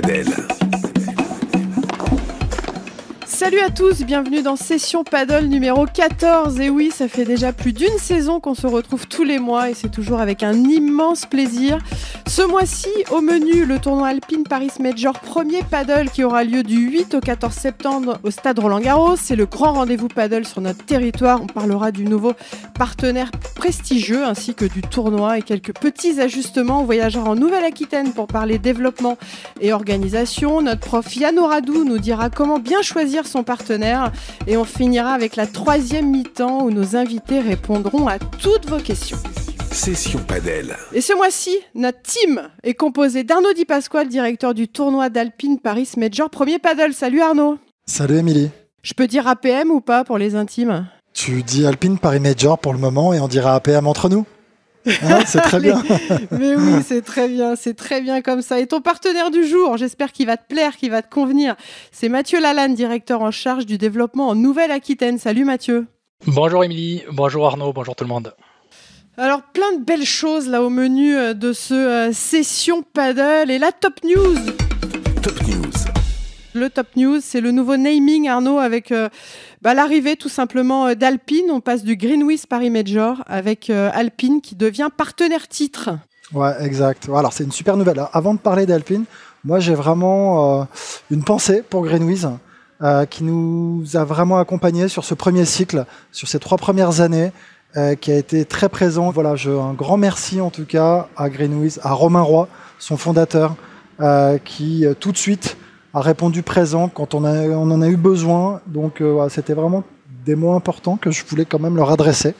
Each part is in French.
Padel. Salut à tous, bienvenue dans Session Paddle numéro 14. Et oui, ça fait déjà plus d'une saison qu'on se retrouve tous les mois et c'est toujours avec un immense plaisir. Ce mois-ci, au menu, le tournoi Alpine Paris Major premier paddle qui aura lieu du 8 au 14 septembre au stade Roland-Garros. C'est le grand rendez-vous paddle sur notre territoire. On parlera du nouveau partenaire prestigieux ainsi que du tournoi et quelques petits ajustements. On voyagera en Nouvelle-Aquitaine pour parler développement et organisation. Notre prof Yann Oradou nous dira comment bien choisir son partenaire et on finira avec la troisième mi-temps où nos invités répondront à toutes vos questions. Session Padel. Et ce mois-ci, notre team est composée d'Arnaud Di Pasquale, directeur du tournoi d'Alpine Paris Major premier paddle. Salut Arnaud. Salut Émilie. Je peux dire APM ou pas pour les intimes? Tu dis Alpine Paris Major pour le moment et on dira APM entre nous. Hein, c'est très bien. Mais oui, c'est très bien comme ça. Et ton partenaire du jour, j'espère qu'il va te plaire, qu'il va te convenir. C'est Mathieu Lalanne, directeur en charge du développement en Nouvelle-Aquitaine. Salut Mathieu. Bonjour Émilie, bonjour Arnaud, bonjour tout le monde. Alors plein de belles choses là au menu de ce session paddle. Et la top news. Top news. Le top news, c'est le nouveau naming, Arnaud, avec l'arrivée tout simplement d'Alpine. On passe du Greenwiz Paris Major avec Alpine qui devient partenaire titre. Ouais, exact. Alors c'est une super nouvelle. Alors, avant de parler d'Alpine, moi j'ai vraiment une pensée pour Greenwiz qui nous a vraiment accompagnés sur ce premier cycle, sur ces 3 premières années, qui a été très présent. Voilà, un grand merci en tout cas à Greenwiz, à Romain Roy, son fondateur, qui tout de suite a répondu présent quand on en a eu besoin. Donc c'était vraiment des mots importants que je voulais quand même leur adresser.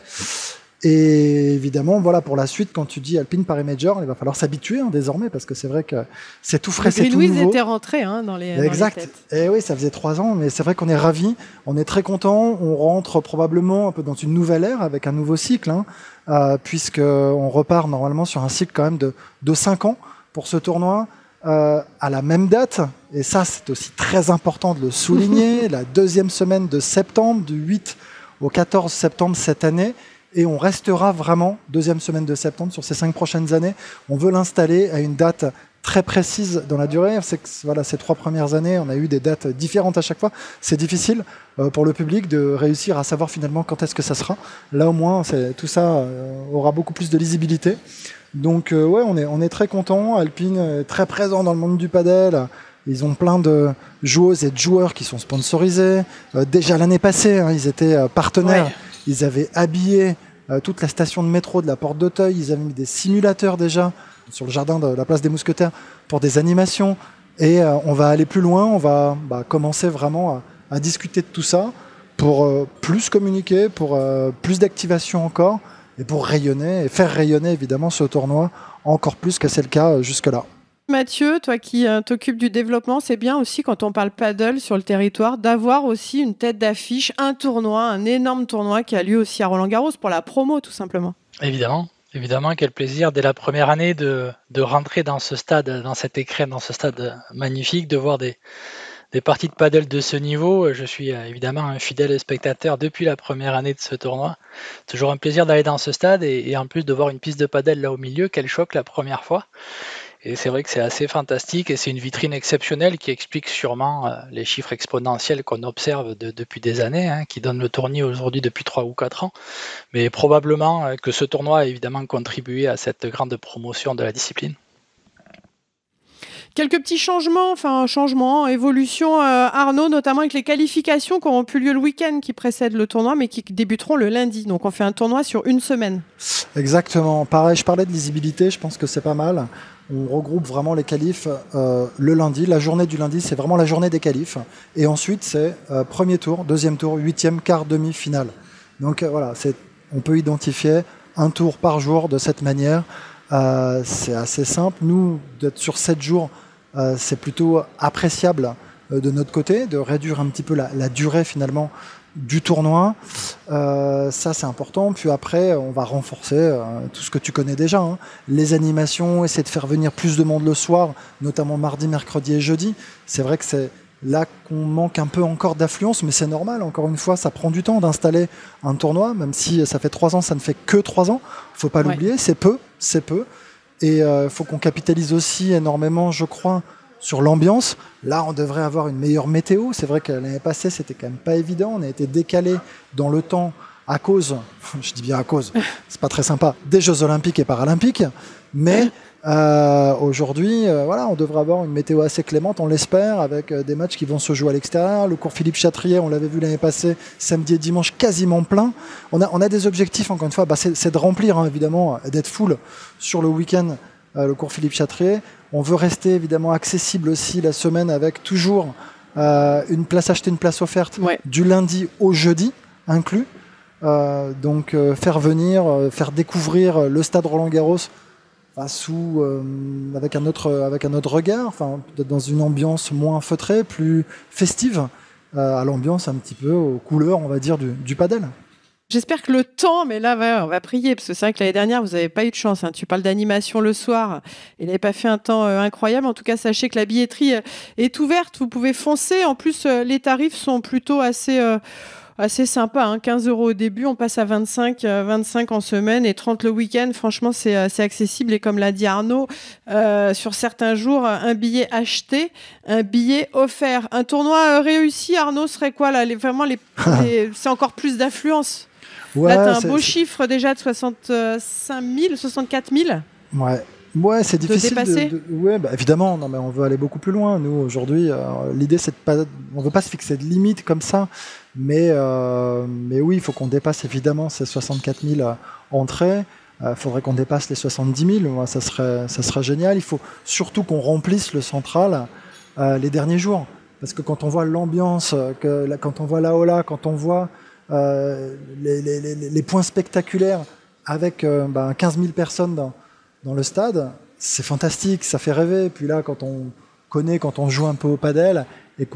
Et évidemment, voilà, pour la suite, quand tu dis Alpine Paris Major, il va falloir s'habituer désormais parce que c'est vrai que c'est tout frais, c'est tout nouveau. Greenwiz était rentré dans les exact. Et oui, ça faisait 3 ans, mais c'est vrai qu'on est ravis, on est très contents. On rentre probablement un peu dans une nouvelle ère avec un nouveau cycle, puisqu'on repart normalement sur un cycle quand même de 5 ans pour ce tournoi. À la même date, et ça c'est aussi très important de le souligner, la 2e semaine de septembre, du 8 au 14 septembre cette année, et on restera vraiment 2e semaine de septembre sur ces 5 prochaines années. On veut l'installer à une date très précise dans la durée. C'est que, voilà, ces 3 premières années, on a eu des dates différentes à chaque fois. C'est difficile pour le public de réussir à savoir finalement quand est-ce que ça sera. Là au moins, tout ça aura beaucoup plus de lisibilité. Donc ouais, on est très content. Alpine est très présent dans le monde du padel. Ils ont plein de joueuses et de joueurs qui sont sponsorisés. Déjà l'année passée, ils étaient partenaires. Ouais. Ils avaient habillé toute la station de métro de la Porte d'Auteuil. Ils avaient mis des simulateurs déjà sur le jardin de la place des Mousquetaires pour des animations. Et on va aller plus loin. On va commencer vraiment à discuter de tout ça pour plus communiquer, pour plus d'activation encore. Et pour rayonner et faire rayonner évidemment ce tournoi encore plus que c'est le cas jusque-là. Mathieu, toi qui t'occupes du développement, c'est bien aussi quand on parle paddle sur le territoire d'avoir aussi une tête d'affiche, un tournoi, un énorme tournoi qui a lieu aussi à Roland-Garros pour la promo tout simplement. Évidemment, quel plaisir dès la première année de rentrer dans ce stade, dans cette écrème, dans ce stade magnifique, de voir des parties de paddle de ce niveau. Je suis évidemment un fidèle spectateur depuis la première année de ce tournoi. Toujours un plaisir d'aller dans ce stade et en plus de voir une piste de paddle là au milieu, quel choc la première fois. Et c'est vrai que c'est assez fantastique et c'est une vitrine exceptionnelle qui explique sûrement les chiffres exponentiels qu'on observe depuis des années, qui donnent le tournoi aujourd'hui depuis 3 ou 4 ans. Mais probablement que ce tournoi a évidemment contribué à cette grande promotion de la discipline. Quelques petits changements, évolutions, Arnaud, notamment avec les qualifications qui auront pu lieu le week-end qui précède le tournoi, mais qui débuteront le lundi. Donc on fait un tournoi sur 1 semaine. Exactement. Pareil, je parlais de lisibilité, je pense que c'est pas mal. On regroupe vraiment les qualifs le lundi. La journée du lundi, c'est vraiment la journée des qualifs. Et ensuite, c'est premier tour, deuxième tour, 8e, quart, demi-finale. Donc voilà, on peut identifier un tour par jour de cette manière. C'est assez simple. Nous, d'être sur 7 jours, c'est plutôt appréciable de notre côté, de réduire un petit peu la durée finalement du tournoi. Ça, c'est important. Puis après, on va renforcer tout ce que tu connais déjà. Les animations, essayer de faire venir plus de monde le soir, notamment mardi, mercredi et jeudi. C'est vrai que c'est là qu'on manque un peu encore d'affluence, mais c'est normal. Encore une fois, ça prend du temps d'installer un tournoi, même si ça fait 3 ans, ça ne fait que 3 ans. Il ne faut pas l'oublier, c'est peu. Et il faut qu'on capitalise aussi énormément, je crois, Sur l'ambiance, là, on devrait avoir une meilleure météo. C'est vrai que l'année passée, c'était quand même pas évident. On a été décalé dans le temps à cause, je dis bien à cause, c'est pas très sympa, des Jeux Olympiques et Paralympiques. Mais aujourd'hui, voilà, on devrait avoir une météo assez clémente, on l'espère, avec des matchs qui vont se jouer à l'extérieur. Le cours Philippe Chatrier, on l'avait vu l'année passée, samedi et dimanche, quasiment plein. On a des objectifs, encore une fois, c'est de remplir, hein, évidemment, d'être full sur le week-end, le cours Philippe Chatrier. On veut rester évidemment accessible aussi la semaine avec toujours une place achetée, une place offerte du lundi au jeudi inclus. Donc faire venir, faire découvrir le stade Roland-Garros avec un autre regard, peut-être dans une ambiance moins feutrée, plus festive, à l'ambiance un petit peu aux couleurs, on va dire, du padel. J'espère que le temps, mais là, on va prier, parce que c'est vrai que l'année dernière, vous n'avez pas eu de chance. Hein. Tu parles d'animation le soir, il n'avait pas fait un temps incroyable. En tout cas, sachez que la billetterie est ouverte, vous pouvez foncer. En plus, les tarifs sont plutôt assez sympa, hein. 15 € au début, on passe à 25 en semaine et 30 le week-end. Franchement, c'est accessible. Et comme l'a dit Arnaud, sur certains jours, un billet acheté, un billet offert. Un tournoi réussi, Arnaud, serait quoi là, c'est encore plus d'affluence. Ouais, là, tu as un beau chiffre déjà de 65 000, 64 000. Ouais, c'est difficile évidemment, non, mais on veut aller beaucoup plus loin. Nous, aujourd'hui, l'idée, c'est on veut pas se fixer de limite comme ça, mais oui, il faut qu'on dépasse évidemment ces 64 000 entrées. Il faudrait qu'on dépasse les 70 000. Moi, ça serait génial. Il faut surtout qu'on remplisse le central les derniers jours. Parce que quand on voit l'ambiance, quand on voit la Ola, quand on voit les points spectaculaires avec 15 000 personnes dans le stade, c'est fantastique, ça fait rêver. Puis là, quand on joue un peu au padel, et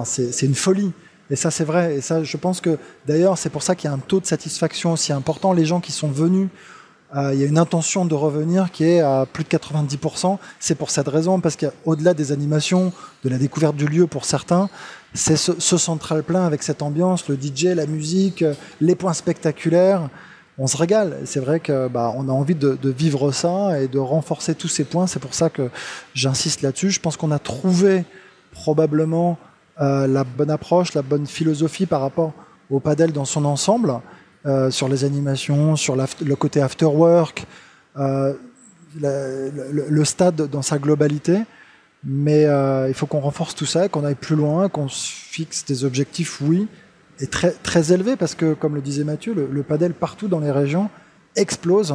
c'est une folie. Et ça, c'est vrai. Et ça, je pense que, d'ailleurs, c'est pour ça qu'il y a un taux de satisfaction aussi important. Les gens qui sont venus, il y a une intention de revenir qui est à plus de 90%. C'est pour cette raison, parce qu'au-delà des animations, de la découverte du lieu pour certains, c'est ce central plein avec cette ambiance, le DJ, la musique, les points spectaculaires. On se régale. C'est vrai que on a envie de vivre ça et de renforcer tous ces points. C'est pour ça que j'insiste là-dessus. Je pense qu'on a trouvé probablement la bonne approche, la bonne philosophie par rapport au padel dans son ensemble, sur les animations, sur le côté after work, le stade dans sa globalité. Mais il faut qu'on renforce tout ça, qu'on aille plus loin, qu'on se fixe des objectifs, oui, et très, très élevé, parce que, comme le disait Mathieu, le padel partout dans les régions explose.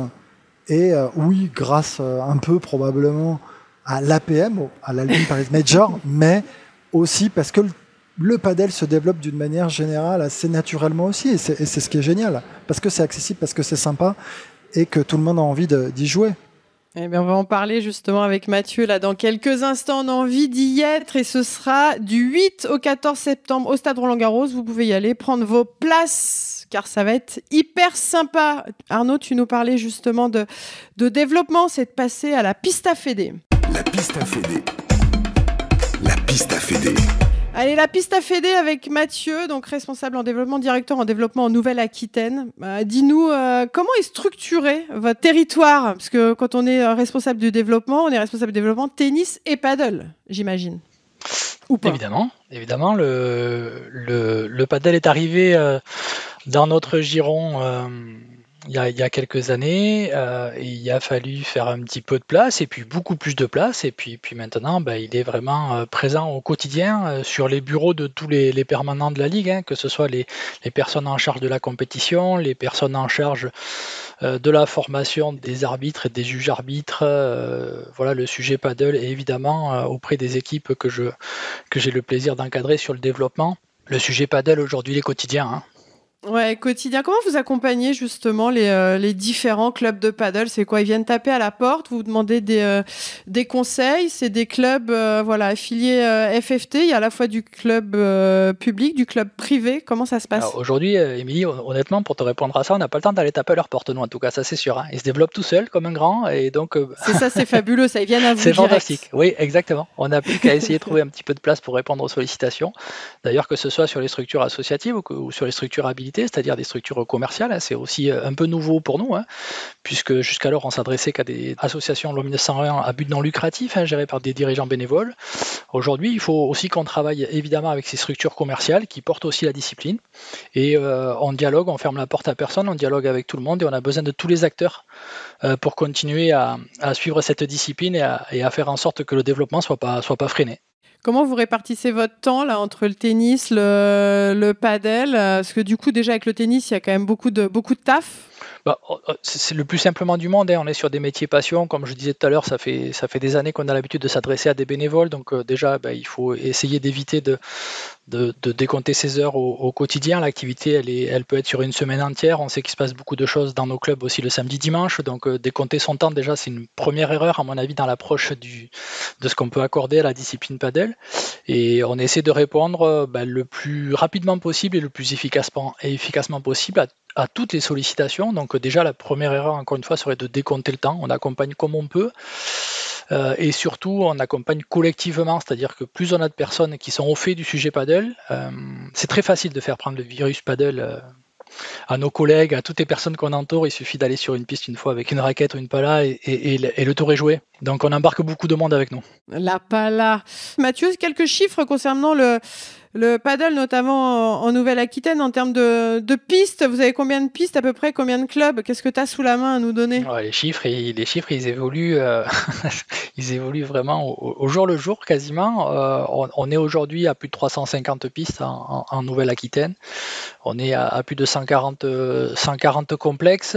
Et oui, grâce un peu probablement à l'APM, à l'Alpine Paris Major, mais aussi parce que le padel se développe d'une manière générale assez naturellement aussi. Et c'est ce qui est génial, parce que c'est accessible, parce que c'est sympa, et que tout le monde a envie d'y jouer. Eh bien, on va en parler justement avec Mathieu là dans quelques instants. On a envie d'y être et ce sera du 8 au 14 septembre au stade Roland-Garros. Vous pouvez y aller, prendre vos places car ça va être hyper sympa. Arnaud, tu nous parlais justement de développement, c'est de passer à la piste à Fédé. La piste à Fédé. La piste à Fédé. Allez, la piste à Fédé avec Mathieu, donc responsable en développement, directeur en développement en Nouvelle-Aquitaine. Dis-nous, comment est structuré votre territoire ? Parce que quand on est responsable du développement, on est responsable du développement tennis et paddle, j'imagine. Ou pas ? Évidemment, le paddle est arrivé dans notre giron il y a quelques années, et il a fallu faire un petit peu de place et puis beaucoup plus de place, et puis maintenant il est vraiment présent au quotidien sur les bureaux de tous les permanents de la Ligue, hein, que ce soit les personnes en charge de la compétition, les personnes en charge de la formation des arbitres et des juges arbitres. Voilà, le sujet paddle est évidemment auprès des équipes que j'ai le plaisir d'encadrer sur le développement. Le sujet paddle aujourd'hui il est quotidien, hein. Ouais, quotidien. Comment vous accompagnez justement les différents clubs de paddle ? C'est quoi ? Ils viennent taper à la porte, vous demandez des conseils. C'est des clubs affiliés FFT. Il y a à la fois du club public, du club privé. Comment ça se passe ? Alors aujourd'hui, Émilie, honnêtement, pour te répondre à ça, on n'a pas le temps d'aller taper à leur porte, nous, en tout cas, ça c'est sûr. Hein. Ils se développent tout seuls comme un grand, et donc. C'est fabuleux. Ça, ils viennent à vous. C'est direct. Fantastique. Oui, exactement. On n'a plus qu'à essayer de trouver un petit peu de place pour répondre aux sollicitations. D'ailleurs, que ce soit sur les structures associatives ou sur les structures habilitées. activité, c'est-à-dire des structures commerciales. Hein. C'est aussi un peu nouveau pour nous, hein, puisque jusqu'alors on s'adressait qu'à des associations loi 1901 à but non lucratif, hein, gérées par des dirigeants bénévoles. Aujourd'hui, il faut aussi qu'on travaille évidemment avec ces structures commerciales qui portent aussi la discipline. Et on dialogue, on ferme la porte à personne, on dialogue avec tout le monde et on a besoin de tous les acteurs pour continuer à suivre cette discipline et à faire en sorte que le développement soit pas freiné. Comment vous répartissez votre temps là entre le tennis, le padel? Parce que du coup, déjà avec le tennis, il y a quand même beaucoup de taf. Bah, c'est le plus simplement du monde, hein. On est sur des métiers passion. Comme je disais tout à l'heure, ça fait des années qu'on a l'habitude de s'adresser à des bénévoles. Donc déjà, il faut essayer d'éviter de décompter ses heures au quotidien. L'activité, elle peut être sur une semaine entière. On sait qu'il se passe beaucoup de choses dans nos clubs aussi le samedi, dimanche. Donc décompter son temps, déjà, c'est une première erreur, à mon avis, dans l'approche de ce qu'on peut accorder à la discipline padel. Et on essaie de répondre le plus rapidement possible et le plus efficacement possible à toutes les sollicitations. Donc déjà, la première erreur, encore une fois, serait de décompter le temps. On accompagne comme on peut. Et surtout, on accompagne collectivement, c'est-à-dire que plus on a de personnes qui sont au fait du sujet paddle, c'est très facile de faire prendre le virus paddle à nos collègues, à toutes les personnes qu'on entoure. Il suffit d'aller sur une piste une fois avec une raquette ou une pala et le tour est joué. Donc on embarque beaucoup de monde avec nous. La pala. Mathieu, quelques chiffres concernant le paddle, notamment en Nouvelle-Aquitaine, en termes de pistes. Vous avez combien de pistes à peu près? Combien de clubs? Qu'est-ce que tu as sous la main à nous donner? Ouais, les chiffres, ils évoluent, ils évoluent vraiment au jour le jour quasiment. On est aujourd'hui à plus de 350 pistes en Nouvelle-Aquitaine. On est à plus de 140 complexes,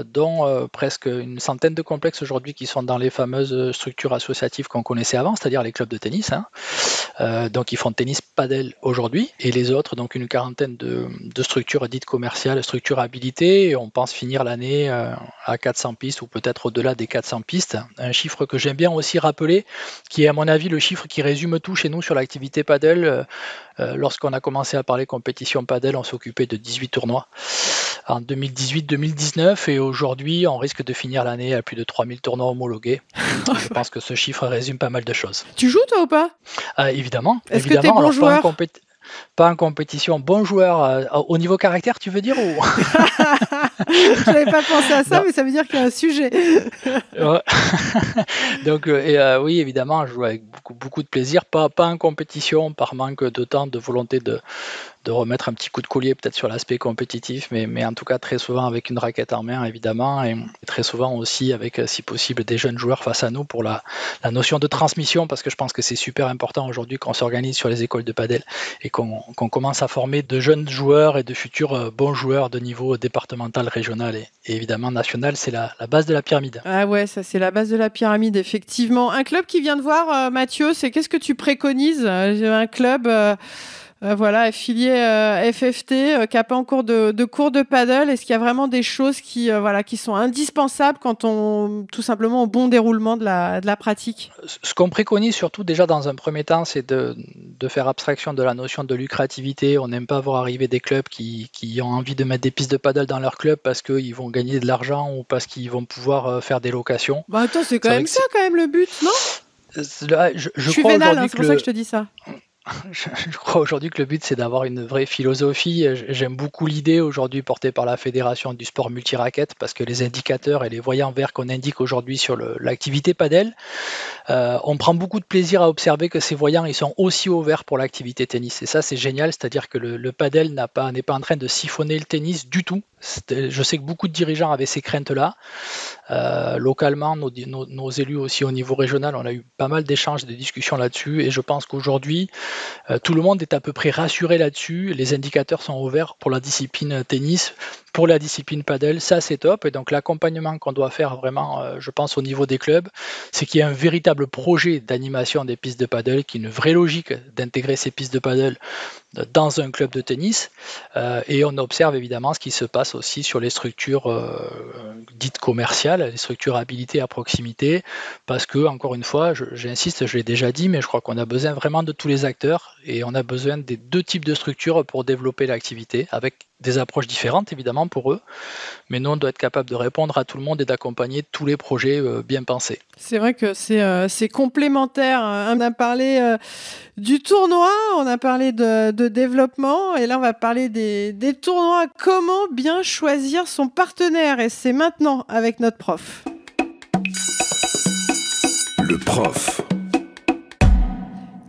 dont presque une centaine de complexes aujourd'hui qui sont dans les fameuses structures associatives qu'on connaissait avant, c'est-à-dire les clubs de tennis. Hein. Donc ils font tennis padel aujourd'hui, et les autres, donc une quarantaine de structures dites commerciales, structures habilitées, et on pense finir l'année à 400 pistes ou peut-être au-delà des 400 pistes. Un chiffre que j'aime bien aussi rappeler, qui est à mon avis le chiffre qui résume tout chez nous sur l'activité padel. Lorsqu'on a commencé à parler compétition padel, on s'occupait de 18 tournois en 2018-2019, et aujourd'hui on risque de finir l'année à plus de 3000 tournois homologués. Je pense que ce chiffre résume pas mal de choses. Tu joues toi ou pas? Évidemment. Est-ce que t'es bon joueur? Pas en compétition, bon joueur au niveau caractère, tu veux dire ou... Je n'avais pas pensé à ça, non. Mais ça veut dire qu'il y a un sujet. Donc, oui, évidemment, je joue avec beaucoup de plaisir, pas en compétition, par manque de temps, de volonté de remettre un petit coup de collier peut-être sur l'aspect compétitif, mais en tout cas très souvent avec une raquette en main, évidemment, et très souvent aussi avec, si possible, des jeunes joueurs face à nous pour la notion de transmission, parce que je pense que c'est super important aujourd'hui qu'on s'organise sur les écoles de padel et qu'on commence à former de jeunes joueurs et de futurs bons joueurs de niveau départemental, régional et évidemment national. C'est la base de la pyramide. Ah ouais, ça c'est la base de la pyramide, effectivement. Un club qui vient de voir, Mathieu, c'est qu'est-ce que tu préconises? Un club affilié FFT, qui n'a pas encore de cours de paddle. Est-ce qu'il y a vraiment des choses qui sont indispensables quand tout simplement au bon déroulement de la pratique? Ce qu'on préconise surtout déjà dans un premier temps, c'est de faire abstraction de la notion de lucrativité. On n'aime pas voir arriver des clubs qui ont envie de mettre des pistes de paddle dans leur club parce qu'ils vont gagner de l'argent ou parce qu'ils vont pouvoir faire des locations. Bah attends, c'est quand même ça le but, non? Je suis crois vénale, aujourd'hui c'est pour ça que je te dis ça. Je crois aujourd'hui que le but, c'est d'avoir une vraie philosophie. J'aime beaucoup l'idée aujourd'hui portée par la Fédération du sport multiraquette, parce que les indicateurs et les voyants verts qu'on indique aujourd'hui sur l'activité padel, on prend beaucoup de plaisir à observer que ces voyants, ils sont aussi au vert pour l'activité tennis. Et ça, c'est génial, c'est-à-dire que le padel n'est pas en train de siphonner le tennis du tout. Je sais que beaucoup de dirigeants avaient ces craintes-là. Localement, nos élus aussi au niveau régional, on a eu pas mal d'échanges, de discussions là-dessus, et je pense qu'aujourd'hui, tout le monde est à peu près rassuré là-dessus. Les indicateurs sont ouverts pour la discipline tennis, pour la discipline paddle, ça c'est top. Et donc l'accompagnement qu'on doit faire vraiment, je pense au niveau des clubs, c'est qu'il y a un véritable projet d'animation des pistes de paddle, qui est une vraie logique d'intégrer ces pistes de paddle dans un club de tennis. Et on observe évidemment ce qui se passe aussi sur les structures dites commerciales, les structures habilitées à proximité, parce que, encore une fois, j'insiste, je l'ai déjà dit, mais je crois qu'on a besoin vraiment de tous les acteurs, et on a besoin des deux types de structures pour développer l'activité, avec des approches différentes évidemment, évident pour eux. Mais nous, on doit être capable de répondre à tout le monde et d'accompagner tous les projets bien pensés. C'est vrai que c'est complémentaire. On a parlé du tournoi, on a parlé de développement, et là on va parler des tournois. Comment bien choisir son partenaire? Et c'est maintenant avec notre prof. Le prof.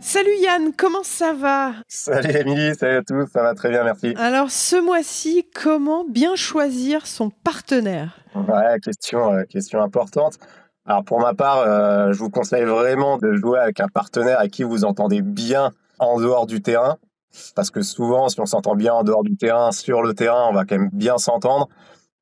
Salut Yann, comment ça va? Salut Émilie, salut à tous, ça va très bien, merci. Alors ce mois-ci, comment bien choisir son partenaire? Ouais, question importante. Alors pour ma part, je vous conseille vraiment de jouer avec un partenaire avec qui vous entendez bien en dehors du terrain. Parce que souvent, si on s'entend bien en dehors du terrain, sur le terrain, on va quand même bien s'entendre.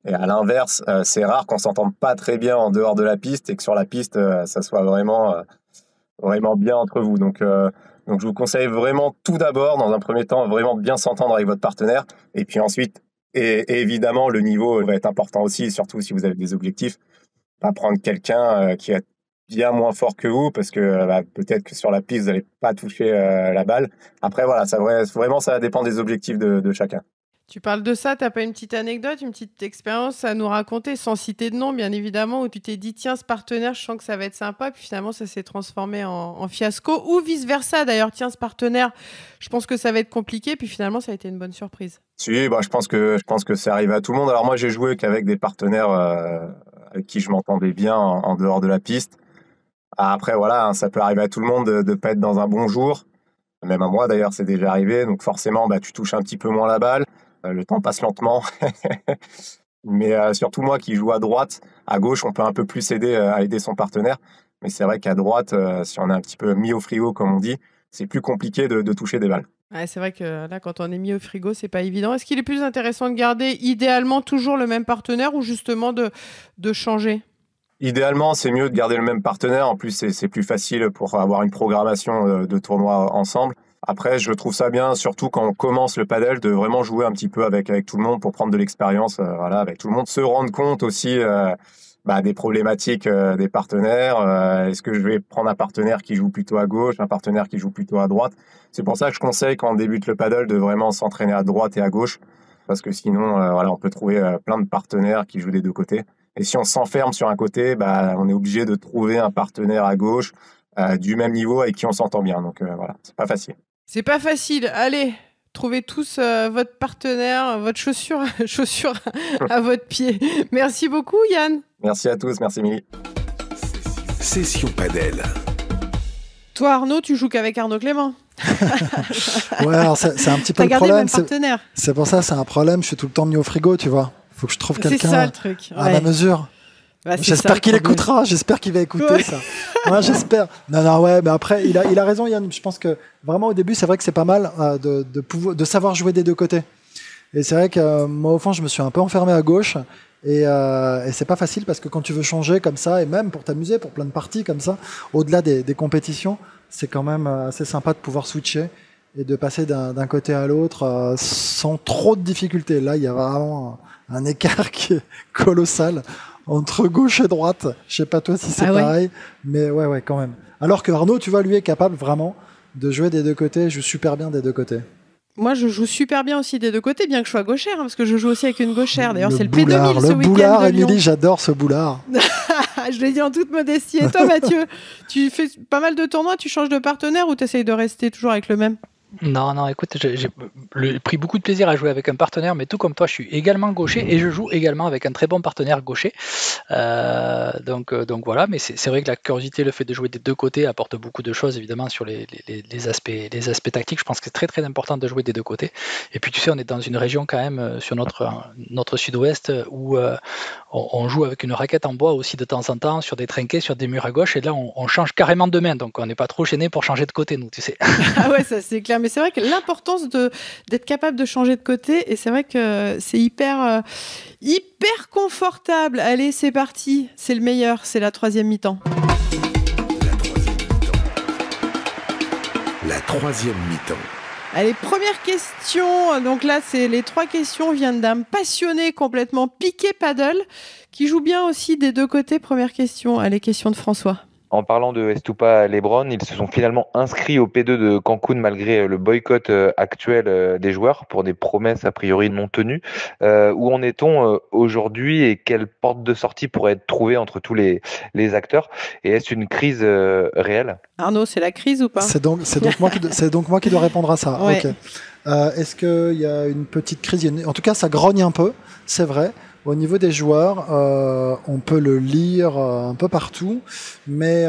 Et à l'inverse, c'est rare qu'on s'entende pas très bien en dehors de la piste et que sur la piste, ça soit vraiment bien entre vous. Donc je vous conseille vraiment tout d'abord, dans un premier temps, vraiment bien s'entendre avec votre partenaire. Et puis ensuite, et évidemment, le niveau va être important aussi, surtout si vous avez des objectifs. Pas prendre quelqu'un qui est bien moins fort que vous, parce que peut-être que sur la piste, vous n'allez pas toucher la balle. Après, voilà, ça dépend des objectifs de chacun. Tu parles de ça, t'as pas une petite anecdote, une petite expérience à nous raconter, sans citer de nom, bien évidemment, où tu t'es dit, tiens, ce partenaire, je sens que ça va être sympa, puis finalement, ça s'est transformé en fiasco, ou vice-versa, d'ailleurs, tiens, ce partenaire, je pense que ça va être compliqué, puis finalement, ça a été une bonne surprise. Si, je pense que ça arrive à tout le monde. Alors moi, j'ai joué qu'avec des partenaires avec qui je m'entendais bien en dehors de la piste. Après, voilà, ça peut arriver à tout le monde de pas être dans un bon jour. Même à moi, d'ailleurs, c'est déjà arrivé. Donc forcément, tu touches un petit peu moins la balle. Le temps passe lentement. Mais surtout moi qui joue à droite, à gauche, on peut un peu plus aider à aider son partenaire. Mais c'est vrai qu'à droite, si on est un petit peu mis au frigo, comme on dit, c'est plus compliqué de toucher des balles. Ouais, c'est vrai que là, quand on est mis au frigo, c'est pas évident. Est-ce qu'il est plus intéressant de garder idéalement toujours le même partenaire ou justement de changer? Idéalement, c'est mieux de garder le même partenaire. En plus, c'est plus facile pour avoir une programmation de tournoi ensemble. Après, je trouve ça bien, surtout quand on commence le padel, de vraiment jouer un petit peu avec tout le monde pour prendre de l'expérience avec tout le monde. Se rendre compte aussi des problématiques des partenaires. Est-ce que je vais prendre un partenaire qui joue plutôt à gauche, un partenaire qui joue plutôt à droite? C'est pour ça que je conseille, quand on débute le padel, de vraiment s'entraîner à droite et à gauche. Parce que sinon, on peut trouver plein de partenaires qui jouent des deux côtés. Et si on s'enferme sur un côté, on est obligé de trouver un partenaire à gauche du même niveau avec qui on s'entend bien. Donc voilà, c'est pas facile. C'est pas facile. Allez, trouvez tous votre partenaire, votre chaussure à votre pied. Merci beaucoup, Yann. Merci à tous. Merci, Émilie. Session Padel. Toi, Arnaud, tu joues qu'avec Arnaud Clément. Ouais, alors c'est un petit peu T'as le gardé problème. le même partenaire. C'est pour ça, c'est un problème. Je suis tout le temps mis au frigo, tu vois. Faut que je trouve C'est ça quelqu'un le truc. à ma mesure. Bah, c'est J'espère ça, qu'il le problème. écoutera. J'espère qu'il va écouter ça. Moi, j'espère. Non, ouais, mais après, il a raison, Yann. Je pense que vraiment au début, c'est vrai que c'est pas mal de savoir jouer des deux côtés. Et c'est vrai que moi, au fond, je me suis un peu enfermé à gauche. Et c'est pas facile parce que quand tu veux changer comme ça, et même pour t'amuser, pour plein de parties comme ça, au-delà des compétitions, c'est quand même assez sympa de pouvoir switcher et de passer d'un côté à l'autre sans trop de difficultés. Là, il y a vraiment un écart qui est colossal entre gauche et droite. Je sais pas toi si c'est pareil, mais ouais, quand même. Alors que Arnaud, tu vois, lui est capable vraiment de jouer des deux côtés, il joue super bien des deux côtés. Moi, je joue super bien aussi des deux côtés, bien que je sois gauchère, parce que je joue aussi avec une gauchère. D'ailleurs, c'est le P2000 ce week-end. Le boulard, de Lyon. Émilie, j'adore ce boulard. Je l'ai dit en toute modestie. Et toi, Mathieu, tu fais pas mal de tournois, tu changes de partenaire ou tu essayes de rester toujours avec le même? Non, écoute, j'ai pris beaucoup de plaisir à jouer avec un partenaire, mais tout comme toi, je suis également gaucher et je joue également avec un très bon partenaire gaucher. Donc voilà, mais c'est vrai que la curiosité, le fait de jouer des deux côtés apporte beaucoup de choses, évidemment, sur les aspects tactiques. Je pense que c'est très très important de jouer des deux côtés. Et puis tu sais, on est dans une région quand même, sur notre sud-ouest, où on joue avec une raquette en bois aussi de temps en temps, sur des trinquets, sur des murs à gauche, et là on change carrément de main, donc on n'est pas trop gêné pour changer de côté, nous, tu sais. Ah ouais, ça c'est clair. Mais c'est vrai que l'importance d'être capable de changer de côté, et c'est vrai que c'est hyper confortable. Allez, c'est parti. C'est le meilleur. C'est la troisième mi-temps. La troisième mi-temps. Allez, première question. Donc là, les trois questions viennent d'un passionné complètement piqué paddle qui joue bien aussi des deux côtés. Première question. Allez, question de François. En parlant de Estupa Lebron, ils se sont finalement inscrits au P2 de Cancun malgré le boycott actuel des joueurs pour des promesses a priori non tenues. Où en est-on aujourd'hui et quelle porte de sortie pourrait être trouvée entre tous les acteurs? Et est-ce une crise réelle? Arnaud, c'est la crise ou pas? C'est donc moi qui dois répondre à ça. Ouais. Ok. Est-ce qu'il y a une petite crise? En tout cas, ça grogne un peu, c'est vrai. Au niveau des joueurs, on peut le lire un peu partout, mais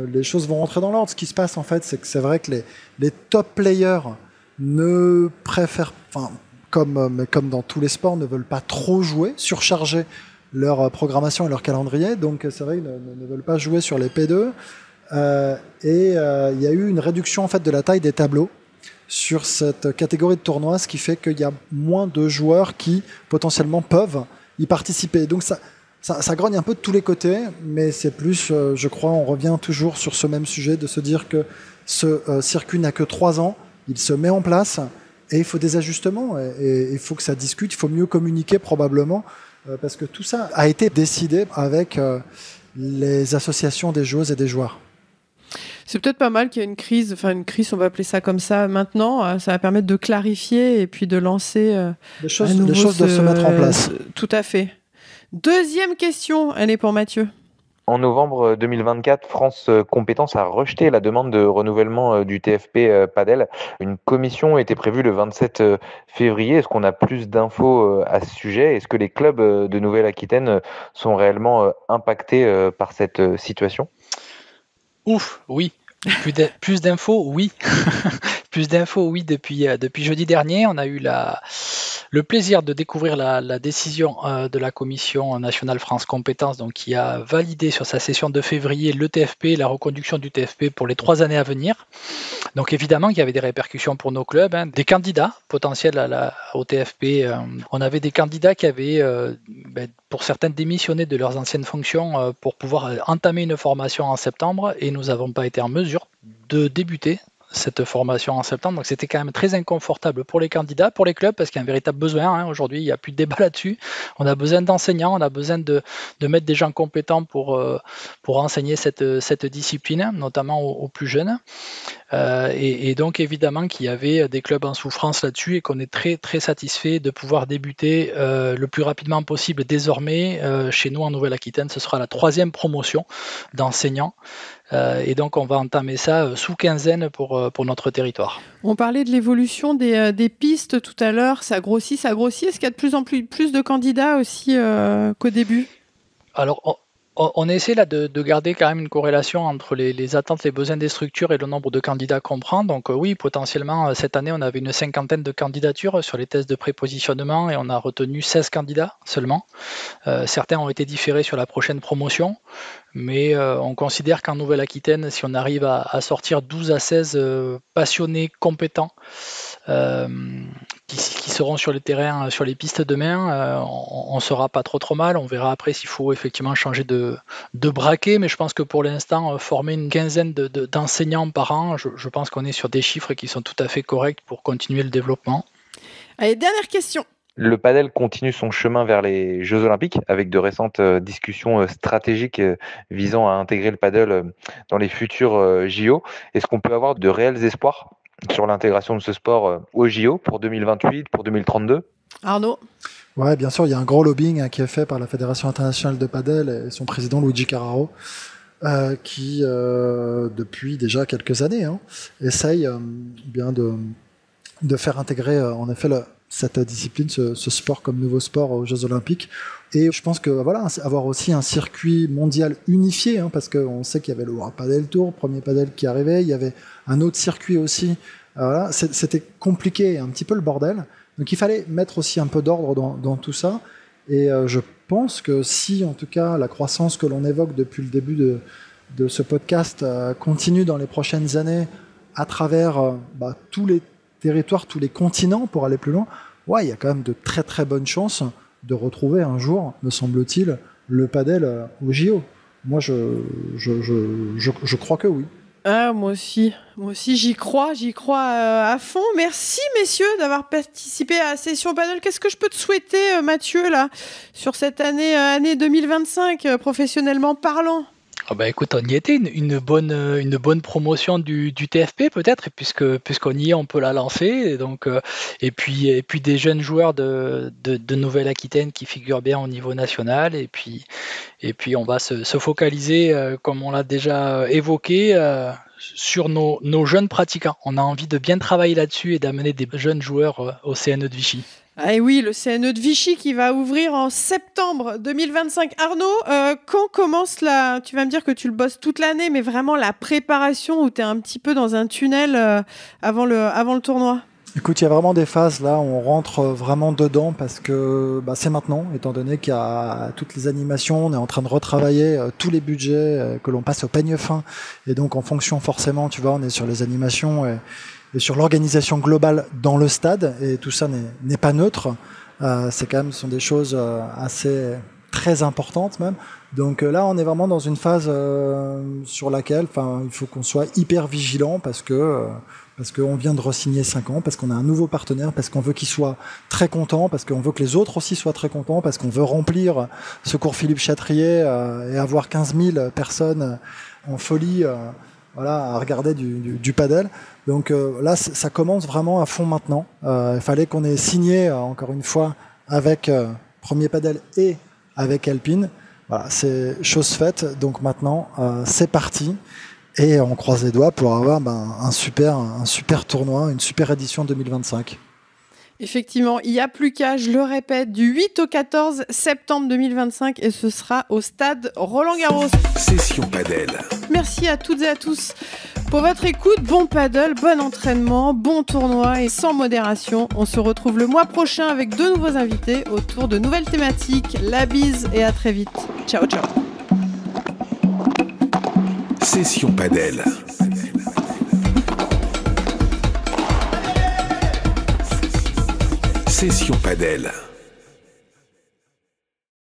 les choses vont rentrer dans l'ordre. Ce qui se passe, en fait, c'est que c'est vrai que les top players ne préfèrent, comme dans tous les sports, ne veulent pas trop jouer, surcharger leur programmation et leur calendrier. Donc, c'est vrai qu'ils ne veulent pas jouer sur les P2. Il y a eu une réduction, en fait, de la taille des tableaux sur cette catégorie de tournois, ce qui fait qu'il y a moins de joueurs qui potentiellement peuvent y participer. Donc ça grogne un peu de tous les côtés, mais c'est plus, je crois, on revient toujours sur ce même sujet de se dire que ce circuit n'a que 3 ans, il se met en place et il faut des ajustements et il faut que ça discute, il faut mieux communiquer probablement parce que tout ça a été décidé avec les associations des joueuses et des joueurs. C'est peut-être pas mal qu'il y ait une crise, on va appeler ça comme ça maintenant. Ça va permettre de clarifier et puis de lancer les choses doivent se mettre en place. Tout à fait. Deuxième question, elle est pour Mathieu. En novembre 2024, France Compétences a rejeté la demande de renouvellement du TFP Padel. Une commission était prévue le 27 février. Est-ce qu'on a plus d'infos à ce sujet? Est-ce que les clubs de Nouvelle-Aquitaine sont réellement impactés par cette situation? Ouf, oui. Plus d'infos, oui. Plus d'infos, oui. Depuis jeudi dernier, on a eu le plaisir de découvrir la décision de la Commission nationale France Compétences, donc qui a validé sur sa session de février le TFP, la reconduction du TFP pour les 3 années à venir. Donc évidemment, il y avait des répercussions pour nos clubs, des candidats potentiels au TFP. On avait des candidats qui avaient, pour certains, démissionné de leurs anciennes fonctions pour pouvoir entamer une formation en septembre, et nous n'avons pas été en mesure de débuter cette formation en septembre. Donc c'était quand même très inconfortable pour les candidats, pour les clubs, parce qu'il y a un véritable besoin. Aujourd'hui, il n'y a plus de débat là-dessus. On a besoin d'enseignants, on a besoin de mettre des gens compétents pour enseigner cette discipline, notamment aux plus jeunes. Et donc évidemment qu'il y avait des clubs en souffrance là-dessus et qu'on est très très satisfait de pouvoir débuter le plus rapidement possible désormais. Chez nous en Nouvelle-Aquitaine, ce sera la 3e promotion d'enseignants. Et donc on va entamer ça sous quinzaine pour notre territoire. On parlait de l'évolution des pistes tout à l'heure, ça grossit. Est-ce qu'il y a de plus en plus de candidats aussi qu'au début? Alors on essaie là de garder quand même une corrélation entre les attentes, les besoins des structures et le nombre de candidats qu'on prend. Donc oui, potentiellement, cette année, on avait une 50aine de candidatures sur les tests de prépositionnement et on a retenu 16 candidats seulement. Certains ont été différés sur la prochaine promotion, mais on considère qu'en Nouvelle-Aquitaine, si on arrive à sortir 12 à 16 passionnés compétents, qui seront sur le terrain, sur les pistes demain, on sera pas trop mal. On verra après s'il faut effectivement changer de braquet, mais je pense que pour l'instant, former une quinzaine d'enseignants par an, je pense qu'on est sur des chiffres qui sont tout à fait corrects pour continuer le développement. Allez, dernière question. Le padel continue son chemin vers les Jeux Olympiques avec de récentes discussions stratégiques visant à intégrer le padel dans les futurs JO. Est-ce qu'on peut avoir de réels espoirs sur l'intégration de ce sport au JO pour 2028, pour 2032? Arnaud? Ouais, bien sûr, il y a un gros lobbying qui est fait par la Fédération internationale de padel et son président Luigi Carraro, qui depuis déjà quelques années essaye bien de faire intégrer en effet cette discipline, ce sport comme nouveau sport aux Jeux Olympiques. Et je pense que voilà, avoir aussi un circuit mondial unifié, parce qu'on sait qu'il y avait le World Padel Tour, premier padel qui arrivait, il y avait un autre circuit aussi. Voilà, c'était compliqué, un petit peu le bordel. Donc il fallait mettre aussi un peu d'ordre dans tout ça. Et je pense que si, en tout cas, la croissance que l'on évoque depuis le début de ce podcast continue dans les prochaines années à travers tous les territoires, tous les continents pour aller plus loin, il y a quand même de très très bonnes chances de retrouver un jour, me semble-t-il, le padel au JO. Moi, je crois que oui. Ah, moi aussi, j'y crois à fond. Merci messieurs d'avoir participé à Session Padel. Qu'est-ce que je peux te souhaiter, Mathieu, là, sur cette année 2025, professionnellement parlant? Ah bah écoute, on y était, une bonne promotion du TFP peut-être, et puisqu'on y est, on peut la lancer. Et puis des jeunes joueurs de Nouvelle-Aquitaine qui figurent bien au niveau national. Et puis on va se focaliser, comme on l'a déjà évoqué, sur nos jeunes pratiquants. On a envie de bien travailler là-dessus et d'amener des jeunes joueurs au CNE de Vichy. Ah et oui, le CNE de Vichy qui va ouvrir en septembre 2025. Arnaud, quand commence tu vas me dire que tu le bosses toute l'année, mais vraiment la préparation où tu es un petit peu dans un tunnel avant le tournoi? Écoute, il y a vraiment des phases là où on rentre vraiment dedans parce que c'est maintenant, étant donné qu'il y a toutes les animations, on est en train de retravailler tous les budgets que l'on passe au peigne fin. Et donc en fonction forcément, tu vois, on est sur les animations et sur l'organisation globale dans le stade, et tout ça n'est pas neutre. C'est quand même, ce sont des choses assez très importantes même. Donc là, on est vraiment dans une phase sur laquelle, il faut qu'on soit hyper vigilant parce qu'on vient de re-signer 5 ans, parce qu'on a un nouveau partenaire, parce qu'on veut qu'il soit très content, parce qu'on veut que les autres aussi soient très contents, parce qu'on veut remplir Secours Philippe Chatrier et avoir 15 000 personnes en folie. À regarder du padel. Donc là, ça commence vraiment à fond maintenant. Il fallait qu'on ait signé, encore une fois, avec Premier Padel et avec Alpine. Voilà, c'est chose faite. Donc maintenant, c'est parti. Et on croise les doigts pour avoir un super tournoi, une super édition 2025. Effectivement, il n'y a plus qu'à, je le répète, du 8 au 14 septembre 2025 et ce sera au stade Roland-Garros. Session Padel. Merci à toutes et à tous pour votre écoute. Bon paddle, bon entraînement, bon tournoi et sans modération. On se retrouve le mois prochain avec 2 nouveaux invités autour de nouvelles thématiques. La bise et à très vite. Ciao, ciao. Session Padel. Session Padel.